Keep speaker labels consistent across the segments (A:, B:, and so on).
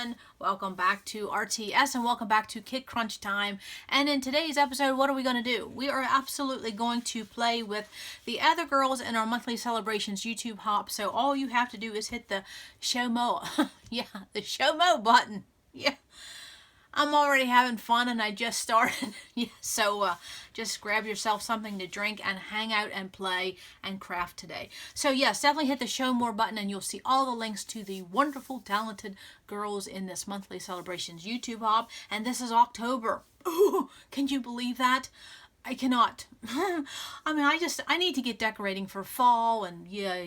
A: everyone. Welcome back to RTS and welcome back to Kit Krunch time. And in today's episode, what are we going to do? We are absolutely going to play with the other girls in our monthly celebrations YouTube hop. So all you have to do is hit the show mo. Yeah, the show mo button. Yeah. I'm already having fun and I just started. Yeah, so just grab yourself something to drink and hang out and play and craft today. So yes, definitely hit the show more button and you'll see all the links to the wonderful, talented girls in this monthly celebrations YouTube hop. And this is October. Ooh, can you believe that? I cannot. I mean, I need to get decorating for fall and yeah.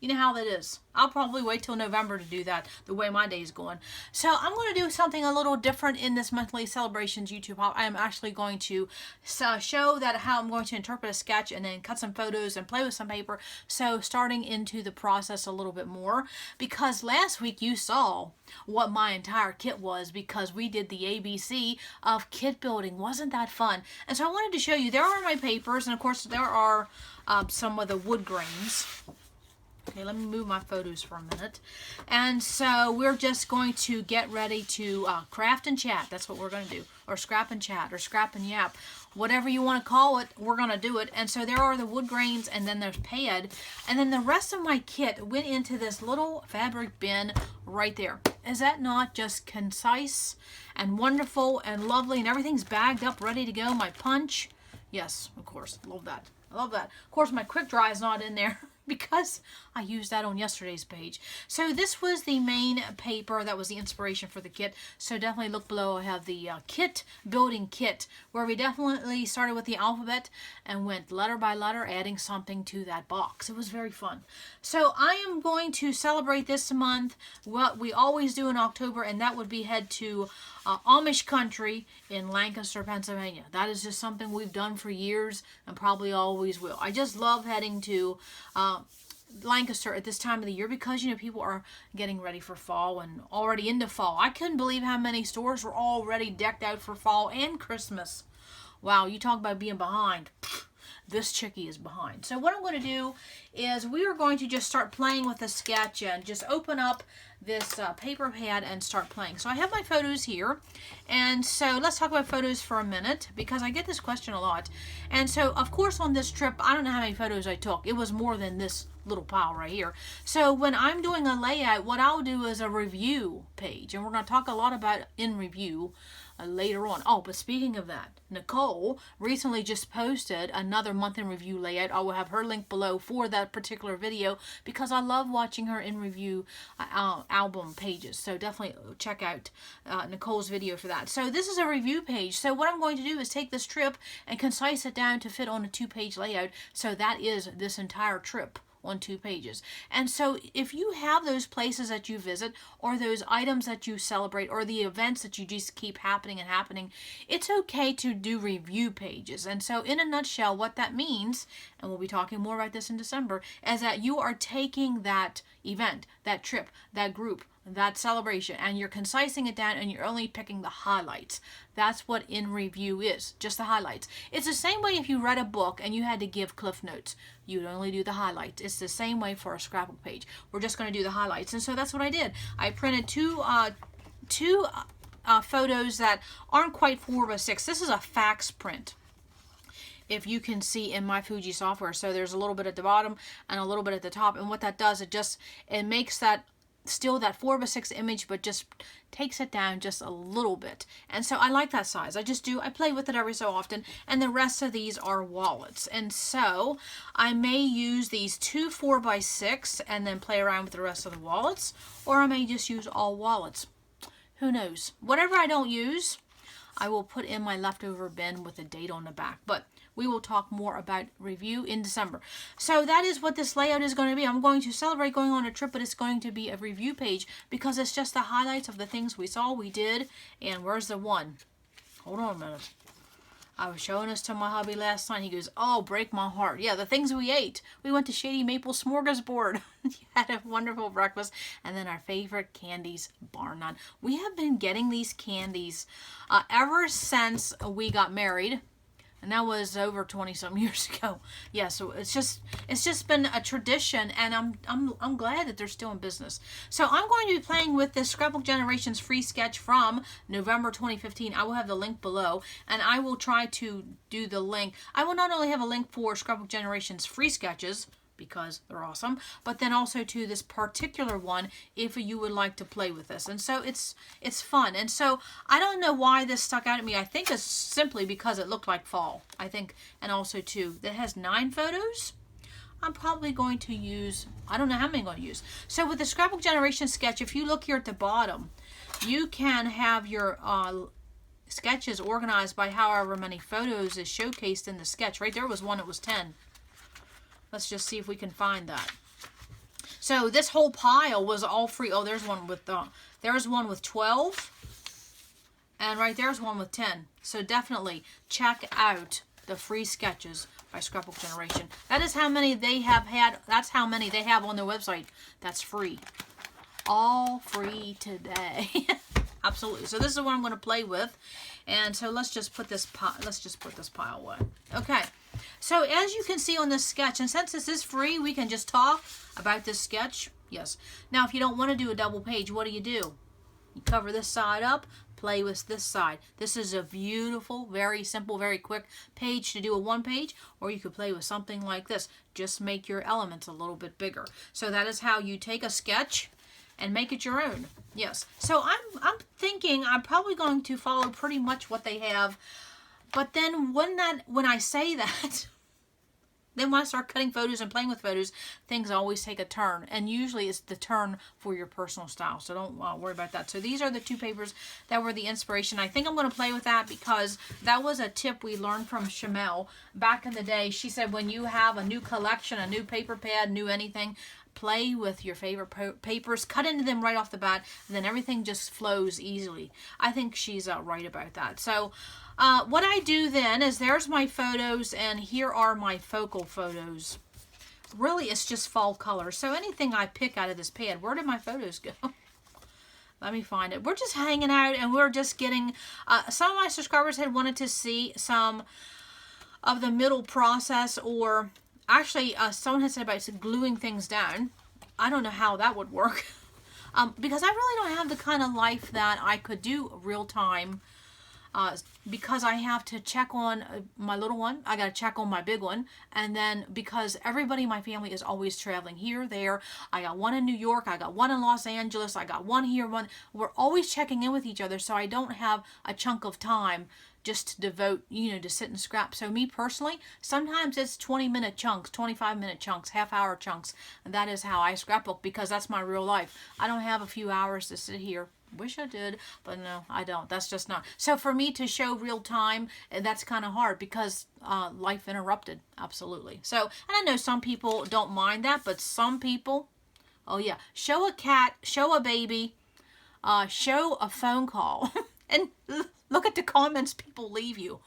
A: You know how that is. I'll probably wait till November to do that, the way my day's going. So I'm going to do something a little different in this monthly celebrations YouTube hop. I am actually going to show that how I'm going to interpret a sketch and then cut some photos and play with some paper. So starting into the process a little bit more, because last week you saw what my entire kit was because we did the ABC of kit building. Wasn't that fun? And so I wanted to show you, there are my papers, and of course there are some of the wood grains. Okay, let me move my photos for a minute. And so we're just going to get ready to craft and chat. That's what we're going to do. Or scrap and chat, or scrap and yap. Whatever you want to call it, we're going to do it. And so there are the wood grains, and then there's pad. And then the rest of my kit went into this little fabric bin right there. Is that not just concise and wonderful and lovely? And everything's bagged up, ready to go. My punch. Yes, of course. Love that. I love that. Of course, my quick dry is not in there, because I used that on yesterday's page. So this was the main paper that was the inspiration for the kit. So definitely look below. I have the kit building kit, where we definitely started with the alphabet and went letter by letter, adding something to that box. It was very fun. So I am going to celebrate this month what we always do in October, and that would be head to Amish country in Lancaster, Pennsylvania. That is just something we've done for years and probably always will. I just love heading to Lancaster at this time of the year because, you know, people are getting ready for fall and already into fall. I couldn't believe how many stores were already decked out for fall and Christmas. Wow, you talk about being behind. This chickie is behind. So what I'm going to do is we are going to just start playing with the sketch and just open up this paper pad and start playing. So I have my photos here, and so let's talk about photos for a minute because I get this question a lot. And so of course on this trip, I don't know how many photos I took. It was more than this little pile right here. So when I'm doing a layout, what I'll do is a review page, and we're going to talk a lot about in review later on. Oh, but speaking of that, Nicole recently just posted another month in review layout. I will have her link below for that particular video because I love watching her in review album pages. So definitely check out Nicole's video for that. So this is a review page. So what I'm going to do is take this trip and concise it down to fit on a 2-page layout. So that is this entire trip on 2 pages. And so if you have those places that you visit or those items that you celebrate or the events that you just keep happening and happening, it's okay to do review pages. And so in a nutshell, what that means, and we'll be talking more about this in December, is that you are taking that event, that trip, that group, that celebration, and you're concising it down and you're only picking the highlights. That's what in review is, just the highlights. It's the same way if you read a book and you had to give cliff notes. You'd only do the highlights. It's the same way for a scrapbook page. We're just going to do the highlights. And so that's what I did. I printed two photos that aren't quite 4x6. This is a fax print, if you can see in my Fuji software. So there's a little bit at the bottom and a little bit at the top. And what that does, it makes that still that 4x6 image, but just takes it down just a little bit. And so I like that size. I play with it every so often. And the rest of these are wallets. And so I may use these 2 4x6 and then play around with the rest of the wallets, or I may just use all wallets. Who knows? Whatever I don't use, I will put in my leftover bin with a date on the back. But we will talk more about review in December. So that is what this layout is going to be. I'm going to celebrate going on a trip, but it's going to be a review page because it's just the highlights of the things we saw, we did. And where's the one? Hold on a minute. I was showing this to my hubby last night. He goes, oh, break my heart. Yeah, the things we ate. We went to Shady Maple Smorgasbord. Had a wonderful breakfast. And then our favorite candies, bar none. We have been getting these candies ever since we got married. And that was over 20 some years ago. Yeah, so it's just been a tradition, and I'm glad that they're still in business. So I'm going to be playing with this Scrapbook Generations free sketch from November 2015. I will have the link below, and I will try to do the link. I will not only have a link for Scrapbook Generations free sketches, because they're awesome, but then also to this particular one if you would like to play with this. And so it's fun. And so I don't know why this stuck out at me. I think it's simply because it looked like fall, I think. And also too, that has 9 photos. I'm probably going to use, I don't know how many I'm going to use. So with the Scrapbook Generation sketch, if you look here at the bottom, you can have your sketches organized by however many photos is showcased in the sketch. Right there was one that was 10. Let's just see if we can find that. So this whole pile was all free. Oh, there's one with 12, and right there's one with 10. So definitely check out the free sketches by Scrapbook Generation. That is how many they have had. That's how many they have on their website. That's free. All free today. Absolutely. So this is what I'm going to play with, and so let's just put this pile away. Okay. So as you can see on this sketch, and since this is free, we can just talk about this sketch. Yes. Now, if you don't want to do a double page, what do? You cover this side up, play with this side. This is a beautiful, very simple, very quick page to do a 1 page, or you could play with something like this. Just make your elements a little bit bigger. So that is how you take a sketch and make it your own. Yes. So I'm thinking I'm probably going to follow pretty much what they have. But then when I say that, then when I start cutting photos and playing with photos, things always take a turn. And usually it's the turn for your personal style. So don't worry about that. So these are the 2 papers that were the inspiration. I think I'm going to play with that because that was a tip we learned from Shamel back in the day. She said when you have a new collection, a new paper pad, new anything, play with your favorite papers, cut into them right off the bat, and then everything just flows easily. I think she's right about that. So what I do then is there's my photos, and here are my focal photos. Really, it's just fall colors. So anything I pick out of this pad, where did my photos go? Let me find it. We're just hanging out, and we're just getting, some of my subscribers had wanted to see some of the middle process, or actually, someone had said about gluing things down. I don't know how that would work. Because I really don't have the kind of life that I could do real time. Because I have to check on my little one. I got to check on my big one. And then because everybody in my family is always traveling here, there. I got one in New York. I got one in Los Angeles. I got one here. We're always checking in with each other. So I don't have a chunk of time just to devote, to sit and scrap. So me personally, sometimes it's 20-minute chunks, 25-minute chunks, half-hour chunks. And that is how I scrapbook, because that's my real life. I don't have a few hours to sit here. Wish I did, but no, I don't. That's just not. So for me to show real time, that's kind of hard because life interrupted. Absolutely. So, and I know some people don't mind that, but some people, oh yeah, show a cat, show a baby, show a phone call, and look at the comments people leave you.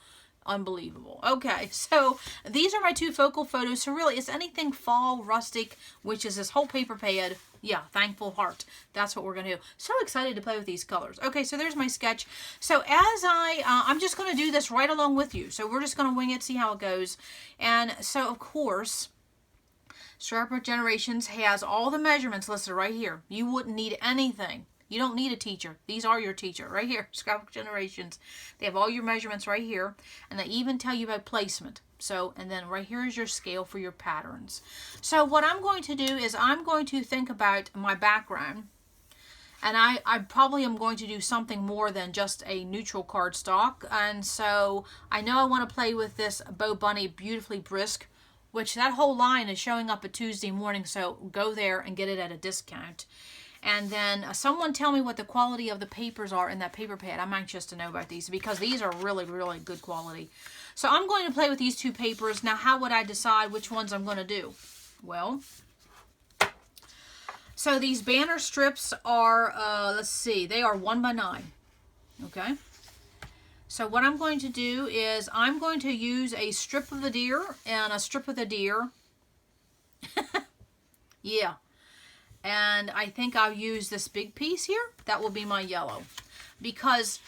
A: Unbelievable. Okay, so these are my 2 focal photos. So really, it's anything fall, rustic, which is this whole paper pad. Yeah, thankful heart. That's what we're going to do. So excited to play with these colors. Okay, so there's my sketch. So as I'm just going to do this right along with you. So we're just going to wing it, see how it goes. And so, of course, Scrapbook Generations has all the measurements listed right here. You wouldn't need anything. You don't need a teacher. These are your teacher right here. Scrapbook Generations. They have all your measurements right here. And they even tell you about placement. So, and then right here is your scale for your patterns. So what I'm going to do is I'm going to think about my background. And I probably am going to do something more than just a neutral cardstock. And so I know I want to play with this Bo Bunny Beautifully Brisk, which that whole line is showing up a Tuesday morning. So go there and get it at a discount. And then someone tell me what the quality of the papers are in that paper pad. I'm anxious to know about these because these are really, really good quality. So I'm going to play with these 2 papers. Now, how would I decide which ones I'm going to do? Well, so these banner strips are, let's see, they are 1 by 9. Okay. So what I'm going to do is I'm going to use a strip of the deer and a strip of the deer. Yeah. And I think I'll use this big piece here. That will be my yellow. Because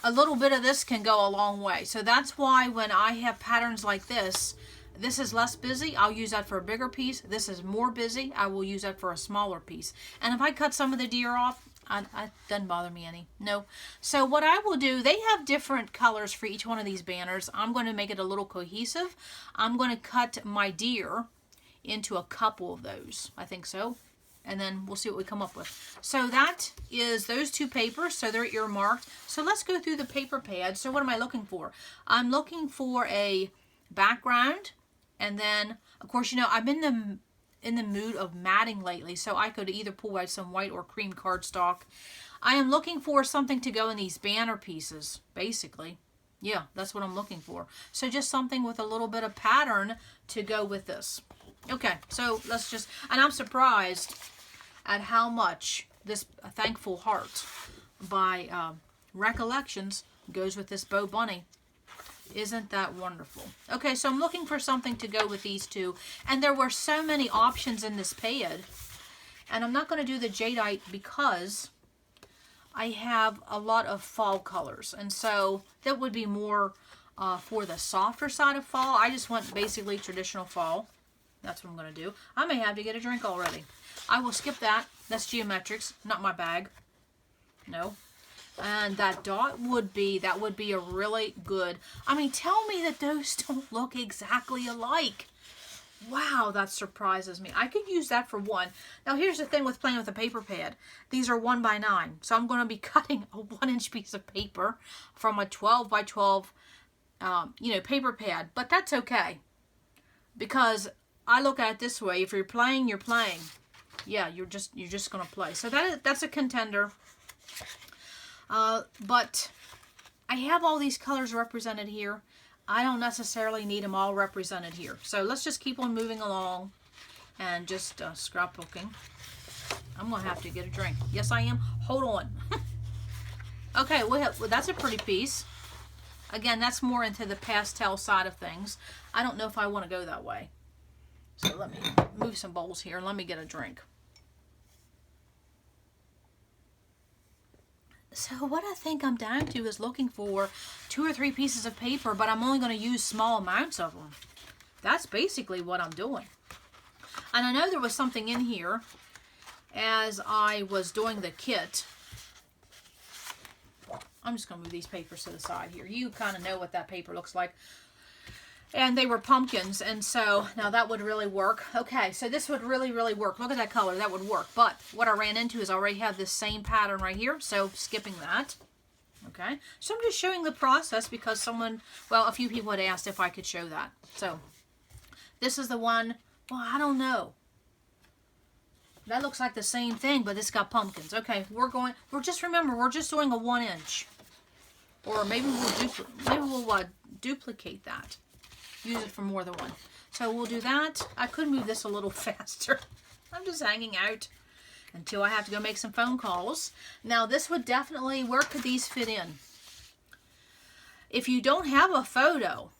A: a little bit of this can go a long way. So that's why when I have patterns like this is less busy, I'll use that for a bigger piece. This is more busy, I will use that for a smaller piece. And if I cut some of the deer off, it doesn't bother me any. No. So what I will do, they have different colors for each one of these banners. I'm going to make it a little cohesive. I'm going to cut my deer into a couple of those. I think so. And then we'll see what we come up with. So that is those two papers. So they're earmarked. So let's go through the paper pad. So what am I looking for? I'm looking for a background. And then, of course, you know, I'm in the mood of matting lately, so I could either pull out some white or cream cardstock. I am looking for something to go in these banner pieces, basically. Yeah, that's what I'm looking for. So just something with a little bit of pattern to go with this. Okay, so let's just, and I'm surprised at how much this Thankful Heart by Recollections goes with this Bow Bunny. Isn't that wonderful? Okay, so I'm looking for something to go with these two. And there were so many options in this pad. And I'm not going to do the jadeite because I have a lot of fall colors. And so that would be more for the softer side of fall. I just want basically traditional fall. That's what I'm going to do. I may have to get a drink already. I will skip that. That's geometrics, not my bag. No. And that dot would be, that would be a really good, I mean, tell me that those don't look exactly alike. Wow, that surprises me. I could use that for one. Now, here's the thing with playing with a paper pad. These are 1 by 9. So I'm going to be cutting a 1-inch piece of paper from a 12 by 12, you know, paper pad. But that's okay. Because I look at it this way. If you're playing, you're playing. Yeah, you're just going to play. So that's a contender. But I have all these colors represented here. I don't necessarily need them all represented here. So let's just keep on moving along and just scrapbooking. I'm going to have to get a drink. Yes, I am. Hold on. Okay, well, that's a pretty piece. Again, that's more into the pastel side of things. I don't know if I want to go that way. So let me move some bowls here and let me get a drink. So what I think I'm down to is looking for 2 or 3 pieces of paper, but I'm only going to use small amounts of them. That's basically what I'm doing. And I know there was something in here as I was doing the kit. I'm just going to move these papers to the side here. You kind of know what that paper looks like. And they were pumpkins, and so now that would really work. Okay, so this would really, really work. Look at that color. That would work. But what I ran into is I already have this same pattern right here, so skipping that. Okay, so I'm just showing the process because someone, well, a few people had asked if I could show that. So this is the one, well, I don't know. That looks like the same thing, but it's got pumpkins. Okay, we're just, remember, we're just doing a 1-inch. Or maybe we'll duplicate that. Use it for more than one. So we'll do that. I could move this a little faster. I'm just hanging out until I have to go make some phone calls. Now this would definitely, where could these fit in? If you don't have a photo,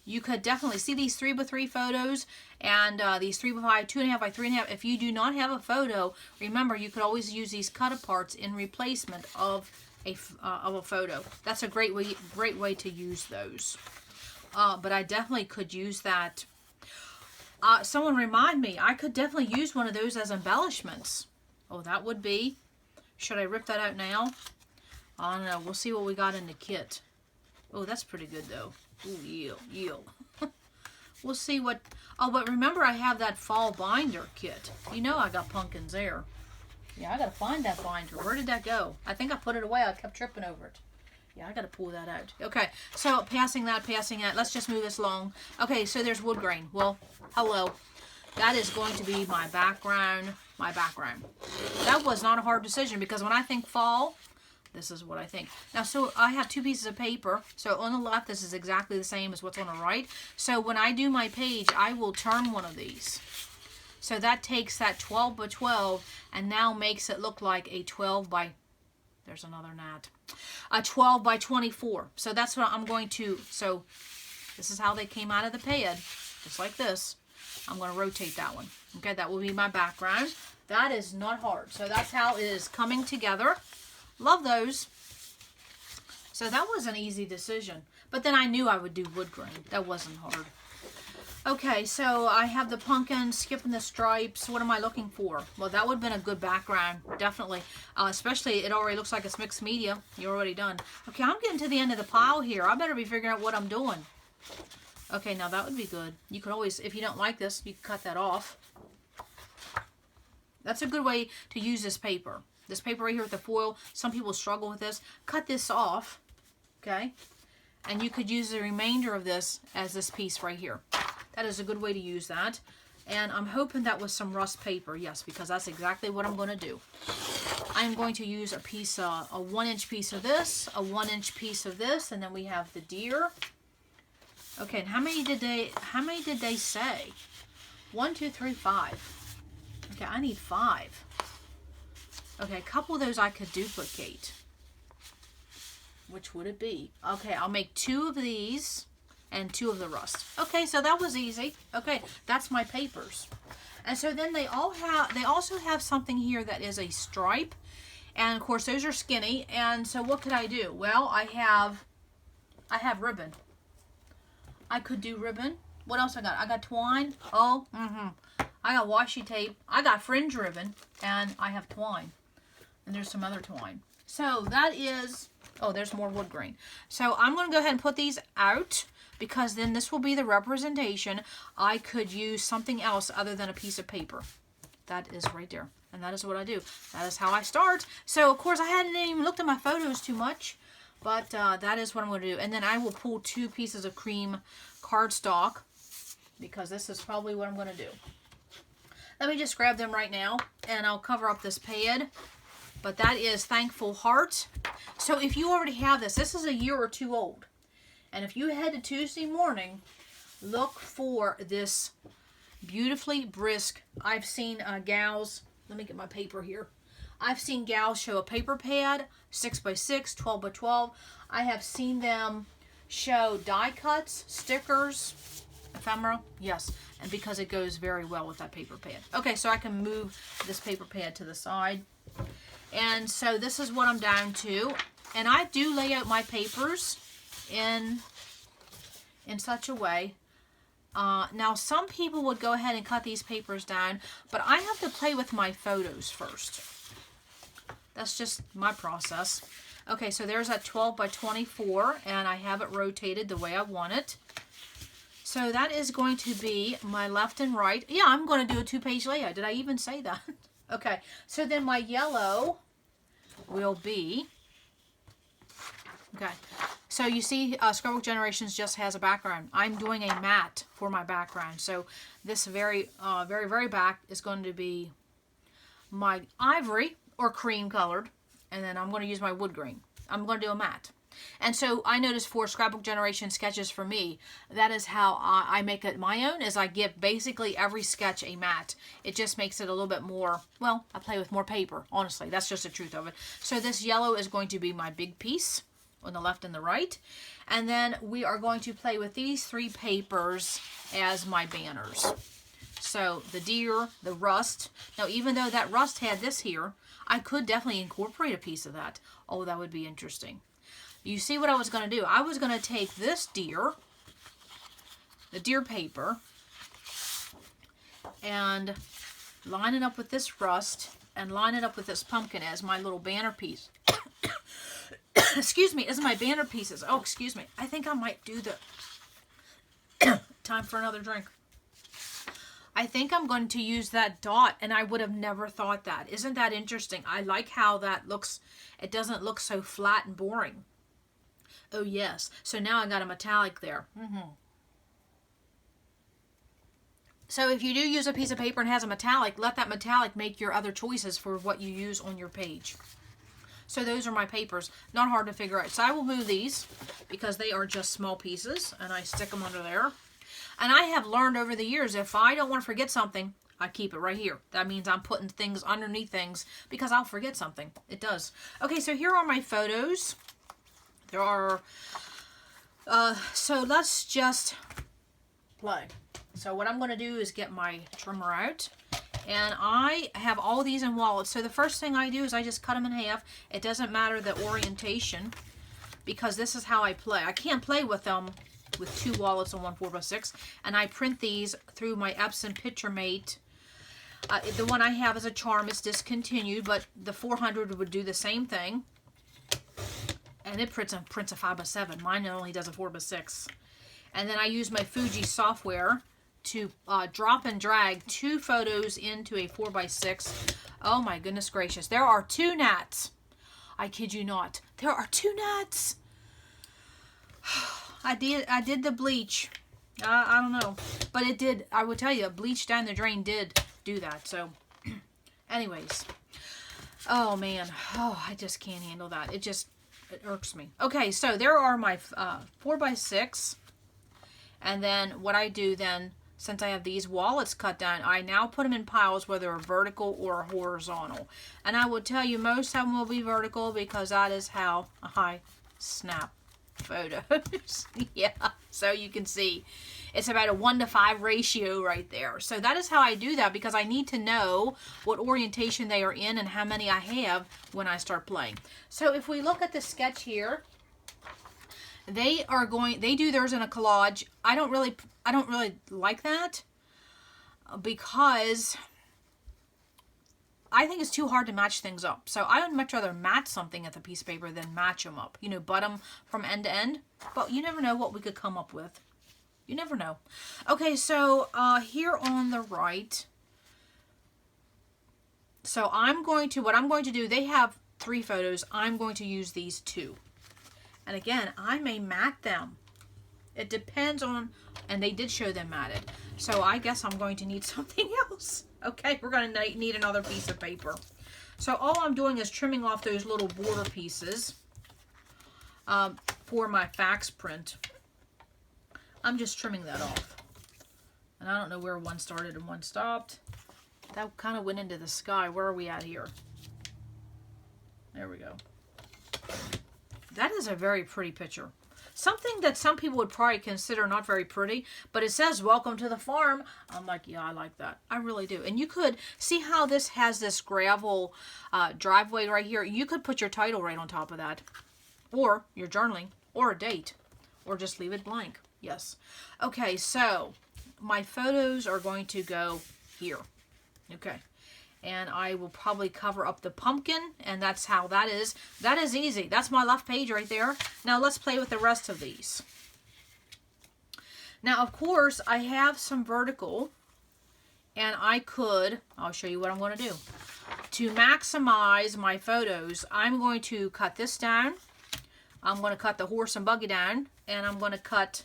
A: you could definitely see these 3 by 3 photos and these 3 by 5, 2.5 by 3.5. If you do not have a photo, remember you could always use these cut aparts in replacement of a photo. That's a great way to use those. But I definitely could use that. Someone remind me, I could definitely use one of those as embellishments. Oh, that would be. Should I rip that out now? I don't know. We'll see what we got in the kit. Oh, that's pretty good though. Ooh, yield. We'll see what. Oh, but remember I have that fall binder kit. You know I got pumpkins there. Yeah, I gotta find that binder. Where did that go? I think I put it away. I kept tripping over it. Yeah, I got to pull that out. Okay, so passing that. Let's just move this along. Okay, so there's wood grain. Well, hello. That is going to be my background. That was not a hard decision because when I think fall, this is what I think. Now, so I have 2 pieces of paper. So on the left, this is exactly the same as what's on the right. So when I do my page, I will turn one of these. So that takes that 12 by 12 and now makes it look like a 12 by, there's another gnat. A 12 by 24. So that's what I'm going to, so this is how they came out of the pad. Just like this. I'm going to rotate that one. Okay, that will be my background. That is not hard. So that's how it is coming together. Love those. So that was an easy decision. But then I knew I would do wood grain. That wasn't hard. Okay, so I have the pumpkin, skipping the stripes. What am I looking for? Well, that would have been a good background, definitely. Especially, it already looks like it's mixed media. You're already done. Okay, I'm getting to the end of the pile here. I better be figuring out what I'm doing. Okay, now that would be good. You could always, if you don't like this, you can cut that off. That's a good way to use this paper. This paper right here with the foil, some people struggle with this. Cut this off, okay? And you could use the remainder of this as this piece right here. That is a good way to use that. And I'm hoping that was some rust paper. Yes, because that's exactly what I'm going to do. I'm going to use a piece, a 1-inch piece of this, a 1-inch piece of this, and then we have the deer. Okay, and how many did they say? 1, 2, 3, 5. Okay, I need 5. Okay, a couple of those I could duplicate. Which would it be? Okay, I'll make 2 of these and 2 of the rust. Okay, so that was easy. Okay, that's my papers. And so then they also have something here that is a stripe. And of course those are skinny. And so what could I do? Well, I have ribbon. I could do ribbon. What else I got? I got twine. Oh, I got washi tape. I got fringe ribbon. And I have twine. And there's some other twine. So that is, oh, there's more wood grain. So I'm going to go ahead and put these out, because then this will be the representation. I could use something else other than a piece of paper. That is right there. And that is what I do. That is how I start. So, of course, I hadn't even looked at my photos too much. But that is what I'm going to do. And then I will pull 2 pieces of cream cardstock, because this is probably what I'm going to do. Let me just grab them right now, and I'll cover up this pad. But that is Thankful Heart. So if you already have this, this is a year or 2 old. And if you head to Tuesday morning, look for this beautifully brisk. I've seen gals, let me get my paper here. I've seen gals show a paper pad, 6x6, 12x12. I have seen them show die cuts, stickers, ephemera, yes. And because it goes very well with that paper pad. Okay, so I can move this paper pad to the side. And so this is what I'm down to. And I do lay out my papers in such a way. Now, some people would go ahead and cut these papers down, but I have to play with my photos first. That's just my process. Okay, so there's that 12x24, and I have it rotated the way I want it. So that is going to be my left and right. Yeah, I'm going to do a 2-page layout. Did I even say that? Okay, so then my yellow will be, okay, so you see Scrapbook Generations just has a background. I'm doing a matte for my background. So this very back is going to be my ivory or cream colored, and then I'm going to use my wood grain. I'm going to do a matte. And so I noticed for Scrapbook Generation sketches for me, that is how I make it my own, is I give basically every sketch a matte. It just makes it a little bit more, well, I play with more paper, honestly. That's just the truth of it. So this yellow is going to be my big piece on the left and the right. And then we are going to play with these 3 papers as my banners. So the deer, the rust. Now, even though that rust had this here, I could definitely incorporate a piece of that. Oh, that would be interesting. You see what I was going to do? I was going to take this deer, the deer paper, and line it up with this rust, and line it up with this pumpkin as my little banner piece. Excuse me, as my banner pieces. Oh, excuse me. I think I might do the... Time for another drink. I think I'm going to use that dot, and I would have never thought that. Isn't that interesting? I like how that looks. It doesn't look so flat and boring. Oh, yes. So now I got a metallic there. So if you do use a piece of paper and has a metallic, let that metallic make your other choices for what you use on your page. So those are my papers. Not hard to figure out. So I will move these because they are just small pieces, and I stick them under there. And I have learned over the years, if I don't want to forget something, I keep it right here. That means I'm putting things underneath things because I'll forget something. It does. Okay, so here are my photos. There are, so let's just play. So what I'm going to do is get my trimmer out. And I have all these in wallets. So the first thing I do is I just cut them in half. It doesn't matter the orientation. because this is how I play. I can't play with them with two wallets on one 4x6, and I print these through my Epson PictureMate. The one I have is a charm. It's discontinued, but the 400 would do the same thing. And it prints a 5x7. Mine only does a 4x6. And then I use my Fuji software to drop and drag two photos into a 4x6. Oh my goodness gracious. There are two gnats. I kid you not. There are two gnats. I did the bleach. I don't know. But it did. I will tell you, bleach down the drain did do that. So anyways. Oh man. Oh, I just can't handle that. It irks me. Okay, so there are my 4x6. And then what I do then, since I have these wallets cut down, I now put them in piles, whether vertical or horizontal. And I will tell you, most of them will be vertical because that is how I snap photos. Yeah, so you can see it's about a 1:5 ratio right there. So that is how I do that, because I need to know what orientation they are in and how many I have when I start playing. So if we look at the sketch here, they do theirs in a collage. I don't really like that because I think it's too hard to match things up. So I would much rather match something at the piece of paper than match them up. You know, butt them from end to end. But you never know what we could come up with. You never know. Okay, so here on the right. So what I'm going to do, they have 3 photos. I'm going to use these 2. And again, I may mat them. It depends on, and they did show them matted. So I guess I'm going to need something else. Okay, we're going to need another piece of paper. So all I'm doing is trimming off those little border pieces for my fax print. I'm just trimming that off. And I don't know where one started and one stopped. That kind of went into the sky. Where are we at here? There we go. That is a very pretty picture. Something that some people would probably consider not very pretty, but it says, "Welcome to the farm." I'm like, yeah, I like that. I really do. And you could see how this has this gravel driveway right here. You could put your title right on top of that, or your journaling, or a date, or just leave it blank. Yes. Okay, so my photos are going to go here. Okay. And I will probably cover up the pumpkin, and that's how that is. That is easy. That's my left page right there. Now let's play with the rest of these. Now, of course, I have some vertical, and I'll show you what I'm going to do. To maximize my photos, I'm going to cut this down. I'm going to cut the horse and buggy down, and I'm going to cut,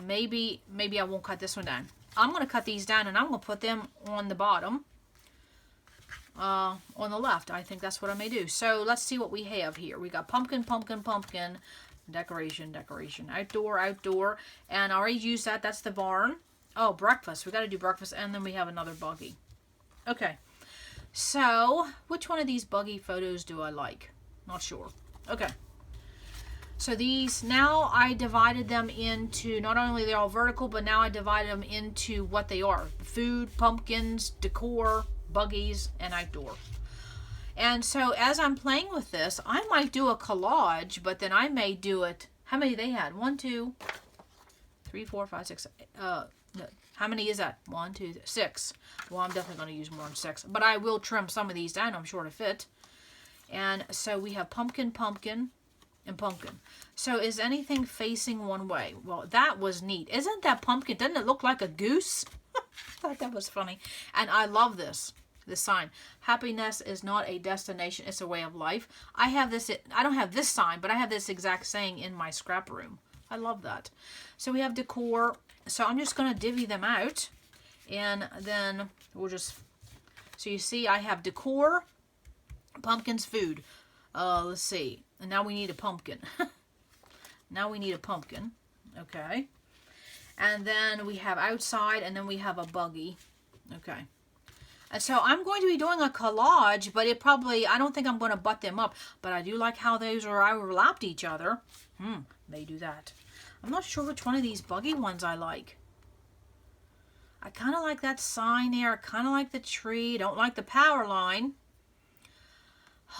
A: maybe I won't cut this one down. I'm going to cut these down, and I'm going to put them on the bottom, on the left. I think that's what I may do. So let's see what we have here. We got pumpkin, pumpkin, pumpkin, decoration, decoration, outdoor, outdoor, and I already used that. That's the barn. Oh, breakfast. We got to do breakfast, and then we have another buggy. Okay. So which one of these buggy photos do I like? Not sure. Okay. So these, now I divided them into, not only they're all vertical, but now I divided them into what they are. Food, pumpkins, decor, buggies, and outdoor. And so as I'm playing with this, I might do a collage, but then I may do it, how many they had? 1, 2, 3, 4, 5, 6, no, how many is that? 1, 2, 6. Well, I'm definitely going to use more than 6, but I will trim some of these down, I'm sure, to fit. And so we have pumpkin, pumpkin, and pumpkin. So is anything facing one way? Well, that was neat. Isn't that pumpkin? Doesn't it look like a goose? I thought that was funny. And I love this sign. Happiness is not a destination, it's a way of life. I have this, I don't have this sign, but I have this exact saying in my scrap room. I love that. So we have decor. So I'm just going to divvy them out. And then we'll just, so you see I have decor, pumpkins, food. Let's see. And now we need a pumpkin. Now we need a pumpkin. Okay. And then we have outside, and then we have a buggy. Okay. And so I'm going to be doing a collage, but it probably, I don't think I'm going to butt them up. But I do like how those are overlapped each other. May do that. I'm not sure which one of these buggy ones I like. I kind of like that sign there. I kind of like the tree. Don't like the power line.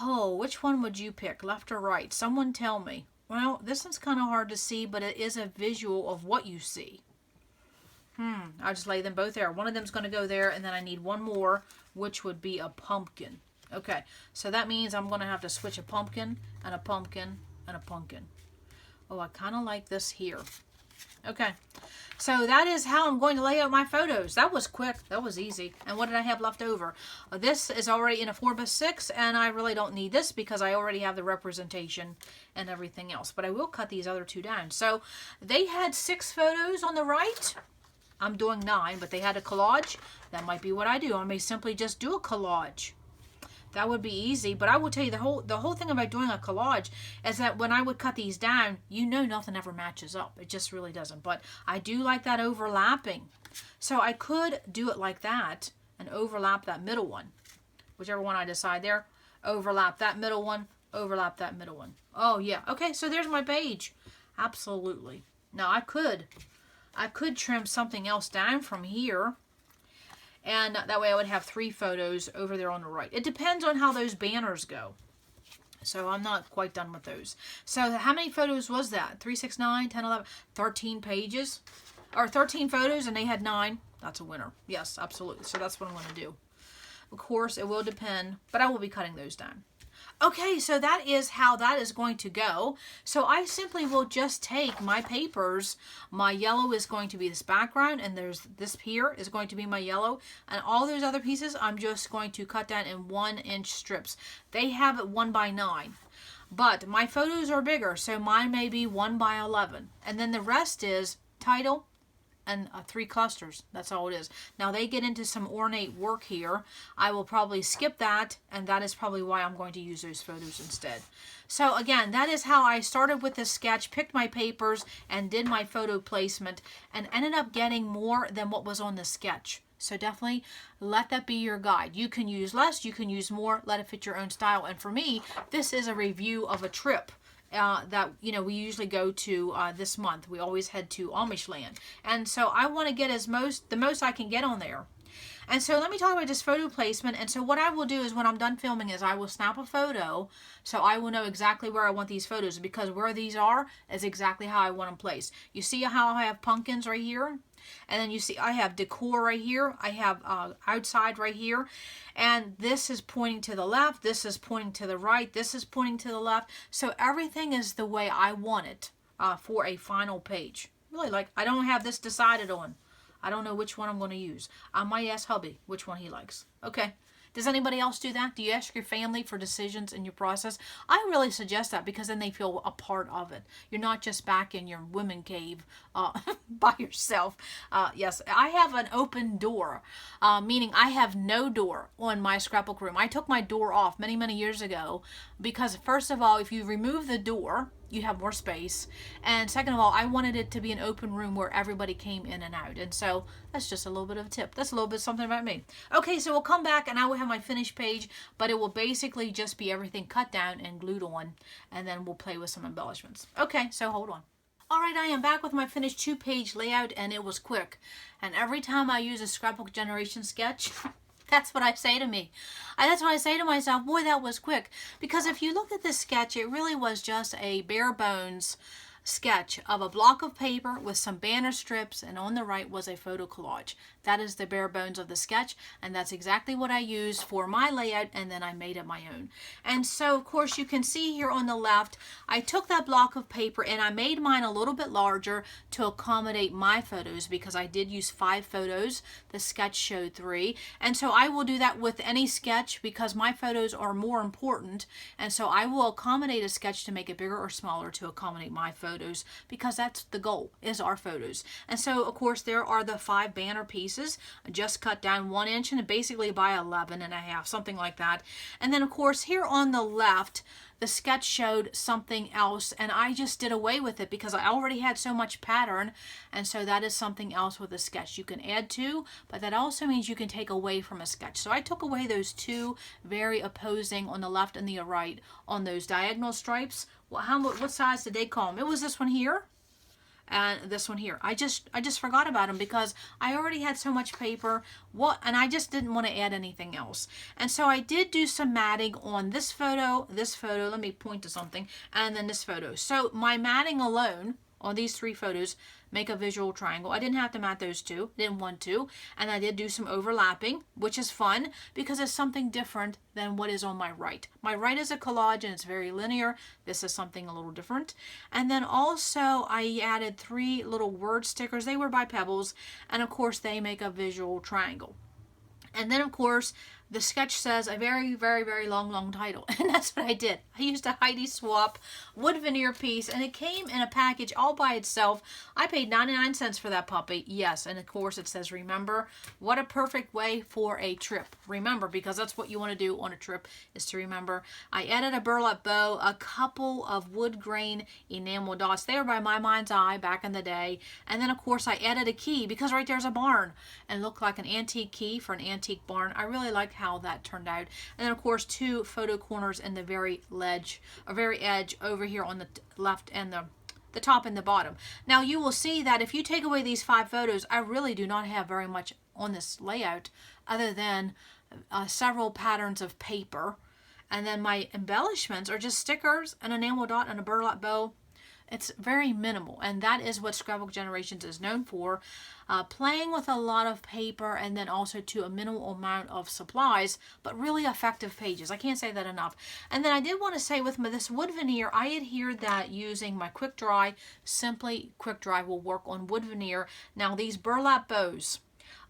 A: Oh, which one would you pick, left or right? Someone tell me. Well, this one's kind of hard to see, but it is a visual of what you see. I'll just lay them both there. One of them's going to go there, and then I need one more, which would be a pumpkin. Okay, so that means I'm going to have to switch a pumpkin and a pumpkin and a pumpkin. Oh, I kind of like this here. Okay, so that is how I'm going to lay out my photos. That was quick. That was easy. And what did I have left over? This is already in a 4x6, and I really don't need this because I already have the representation and everything else. But I will cut these other two down. So they had 6 photos on the right. I'm doing 9, but they had a collage. That might be what I do. I may simply just do a collage. That would be easy, but I will tell you the whole thing about doing a collage is that when I would cut these down, you know nothing ever matches up. It just really doesn't. But I do like that overlapping. So I could do it like that and overlap that middle one. Whichever one I decide there. Overlap that middle one. Overlap that middle one. Oh, yeah. Okay, so there's my page. Absolutely. Now, I could trim something else down from here. And that way I would have 3 photos over there on the right. It depends on how those banners go. So I'm not quite done with those. So how many photos was that? 3, 6, 9, 10, 11, 13 pages? Or 13 photos and they had 9. That's a winner. Yes, absolutely. So that's what I'm going to do. Of course, it will depend, but I will be cutting those down. Okay, so that is how that is going to go. So I simply will just take my papers. My yellow is going to be this background, and there's this here is going to be my yellow. And all those other pieces, I'm just going to cut down in 1-inch strips. They have it 1 by 9. But my photos are bigger, so mine may be 1 by 11. And then the rest is title, and 3 clusters. That's all it is. Now they get into some ornate work here. I will probably skip that, and that is probably why I'm going to use those photos instead. So again, that is how I started with this sketch, picked my papers, and did my photo placement, and ended up getting more than what was on the sketch. So definitely let that be your guide. You can use less, you can use more, let it fit your own style. And for me, this is a review of a trip. That we usually go to this month. We always head to Amish land, and so I want to get the most I can get on there. And so let me talk about this photo placement. And so what I will do is when I'm done filming is I will snap a photo, so I will know exactly where I want these photos, because where these are is exactly how I want them placed. You see how I have pumpkins right here? And then you see I have decor right here. I have outside right here. And this is pointing to the left. This is pointing to the right. This is pointing to the left. So everything is the way I want it for a final page. Really, like, I don't have this decided on. I don't know which one I'm going to use. I might ask hubby which one he likes. Okay. Does anybody else do that? Do you ask your family for decisions in your process? I really suggest that, because then they feel a part of it. You're not just back in your women cave by yourself. Yes, I have an open door, meaning I have no door on my scrapbook room. I took my door off many, many years ago because, first of all, if you remove the door, you have more space, and second of all, I wanted it to be an open room where everybody came in and out. And so that's just a little bit of a tip. That's a little bit something about me. Okay, so we'll come back and I will have my finished page, but it will basically just be everything cut down and glued on, and then we'll play with some embellishments. Okay, so hold on. Alright, I am back with my finished 2-page layout, and it was quick. And every time I use a Scrapbook Generations sketch, that's what I say to me. That's what I say to myself, boy, that was quick. Because if you look at this sketch, it really was just a bare bones sketch of a block of paper with some banner strips, and on the right was a photo collage. That is the bare bones of the sketch, and that's exactly what I used for my layout, and then I made it my own. And so, of course, you can see here on the left, I took that block of paper and I made mine a little bit larger to accommodate my photos, because I did use 5 photos. The sketch showed 3, and so I will do that with any sketch because my photos are more important, and so I will accommodate a sketch to make it bigger or smaller to accommodate my photos, because that's the goal, is our photos. And so, of course, there are the 5 banner pieces, just cut down 1 inch and basically by 11.5, something like that. And then, of course, here on the left, the sketch showed something else, and I just did away with it because I already had so much pattern, and so that is something else with a sketch. You can add to, but that also means you can take away from a sketch. So I took away those 2 very opposing on the left and the right on those diagonal stripes. Well, what size did they call them? It was this one here. and this one here. I just forgot about them because I already had so much paper, and I just didn't want to add anything else. And so I did do some matting on this photo, let me point to something, and then this photo. So my matting alone on these 3 photos make a visual triangle. I didn't have to mat those 2, didn't want to, and I did do some overlapping, which is fun because it's something different than what is on my right. My right is a collage and it's very linear. This is something a little different. And then also I added 3 little word stickers. They were by Pebbles, and of course they make a visual triangle. And then of course the sketch says a very, very, very long title. And that's what I did. I used a Heidi Swap wood veneer piece, and it came in a package all by itself. I paid 99 cents for that puppy. Yes, and of course it says remember. What a perfect way for a trip. Remember, because that's what you want to do on a trip, is to remember. I added a burlap bow, a couple of wood grain enamel dots. They were by My Mind's Eye back in the day. And then of course I added a key because right there's a barn and it looked like an antique key for an antique barn. I really like how that turned out. And then of course 2 photo corners in the very edge over here on the left and the top and the bottom. Now you will see that if you take away these 5 photos, I really do not have very much on this layout other than several patterns of paper, and then my embellishments are just stickers, an enamel dot, and a burlap bow. It's very minimal, and that is what Scrapbook Generations is known for, playing with a lot of paper and then also to a minimal amount of supplies, but really effective pages. I can't say that enough. And then I did want to say with this wood veneer, I adhered that using my quick dry. Simply quick dry will work on wood veneer. Now these burlap bows,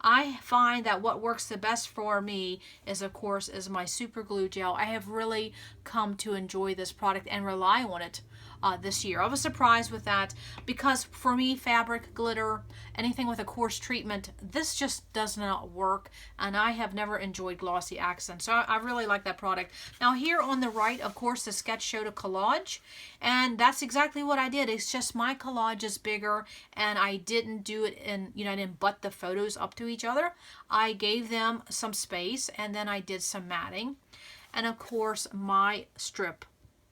A: I find that what works the best for me is, of course, is my super glue gel. I have really come to enjoy this product and rely on it this year. I was surprised with that because for me, fabric, glitter, anything with a coarse treatment, this just does not work, and I have never enjoyed glossy accents. So I really like that product. Now here on the right, of course, the sketch showed a collage, and that's exactly what I did. It's just my collage is bigger, and I didn't do it in, I didn't butt the photos up to each other. I gave them some space, and then I did some matting. And of course, my strip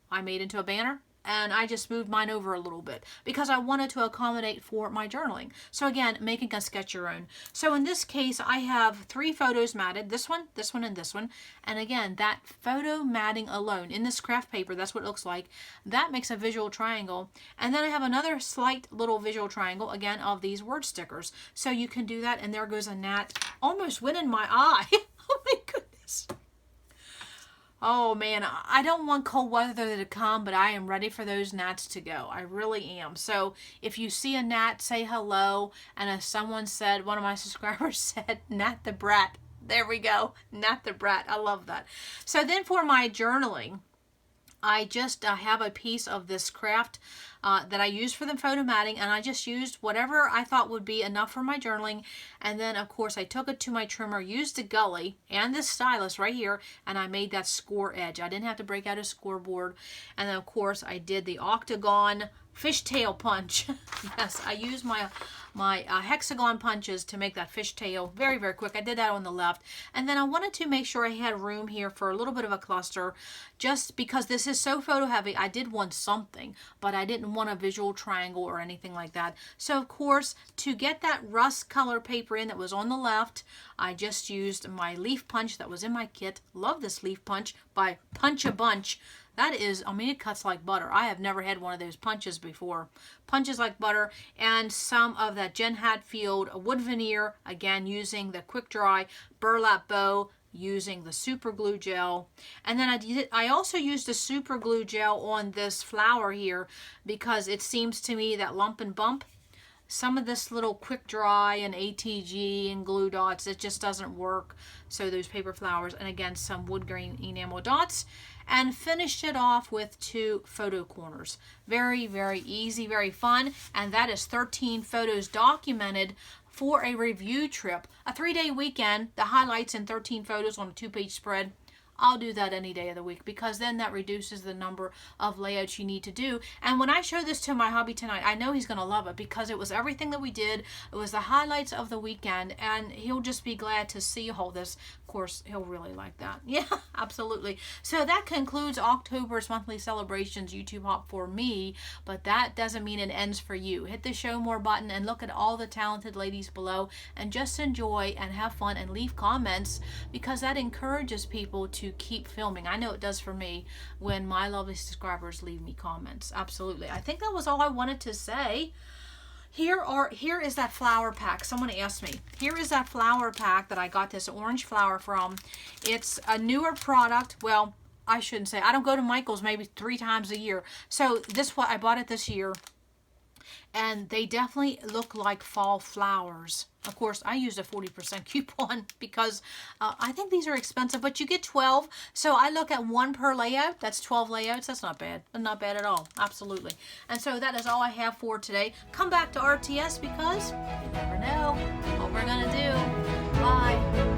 A: I made into a banner, and I just moved mine over a little bit because I wanted to accommodate for my journaling. So again, making a sketch your own. So in this case, I have 3 photos matted, this one, and this one. And again, that photo matting alone in this craft paper, that's what it looks like. That makes a visual triangle. And then I have another slight little visual triangle, again, of these word stickers. So you can do that, and there goes a gnat. Almost went in my eye. Oh my goodness. Oh man, I don't want cold weather to come, but I am ready for those gnats to go. I really am. So if you see a gnat, say hello. And as someone said, one of my subscribers said, Gnat the Brat. There we go. Gnat the Brat. I love that. So then for my journaling, I just have a piece of this craft that I used for the photo matting, and I just used whatever I thought would be enough for my journaling. And then of course I took it to my trimmer, used the gully and this stylus right here, and I made that score edge. I didn't have to break out a scoreboard. And then of course I did the octagon fishtail punch. Yes, I used my hexagon punches to make that fishtail very, very quick. I did that on the left. And then I wanted to make sure I had room here for a little bit of a cluster, just because this is so photo heavy. I did want something, but I didn't want a visual triangle or anything like that. So of course, to get that rust color paper in that was on the left, I just used my leaf punch that was in my kit. Love this leaf punch by Punch a Bunch. That is, I mean, it cuts like butter. I have never had one of those punches before. Punches like butter. And some of that Jen Hatfield wood veneer, again, using the quick dry burlap bow, using the super glue gel. And then I also used the super glue gel on this flower here because it seems to me that lump and bump, some of this little quick dry and ATG and glue dots, it just doesn't work. So those paper flowers, and again, some wood grain enamel dots, and finished it off with 2 photo corners. Very, very easy, very fun. And that is 13 photos documented for a review trip. A 3-day weekend, the highlights in 13 photos on a 2-page spread. I'll do that any day of the week, because then that reduces the number of layouts you need to do. And when I show this to my hubby tonight, I know he's going to love it, because it was everything that we did. It was the highlights of the weekend, and he'll just be glad to see all this. Of course, he'll really like that. Yeah, absolutely. So that concludes October's monthly celebrations YouTube hop for me, but that doesn't mean it ends for you. Hit the show more button and look at all the talented ladies below, and just enjoy and have fun and leave comments, because that encourages people to keep filming. I know it does for me when my lovely subscribers leave me comments. Absolutely. I think that was all I wanted to say. Here is that flower pack. Someone asked me. Here is that flower pack that I got this orange flower from. It's a newer product. Well, I shouldn't say. I don't go to Michael's maybe 3 times a year. So I bought it this year. And they definitely look like fall flowers. Of course, I used a 40% coupon because I think these are expensive, but you get 12. So I look at 1 per layout. That's 12 layouts. That's not bad. Not bad at all. Absolutely. And so that is all I have for today. Come back to RTS, because you never know what we're going to do. Bye.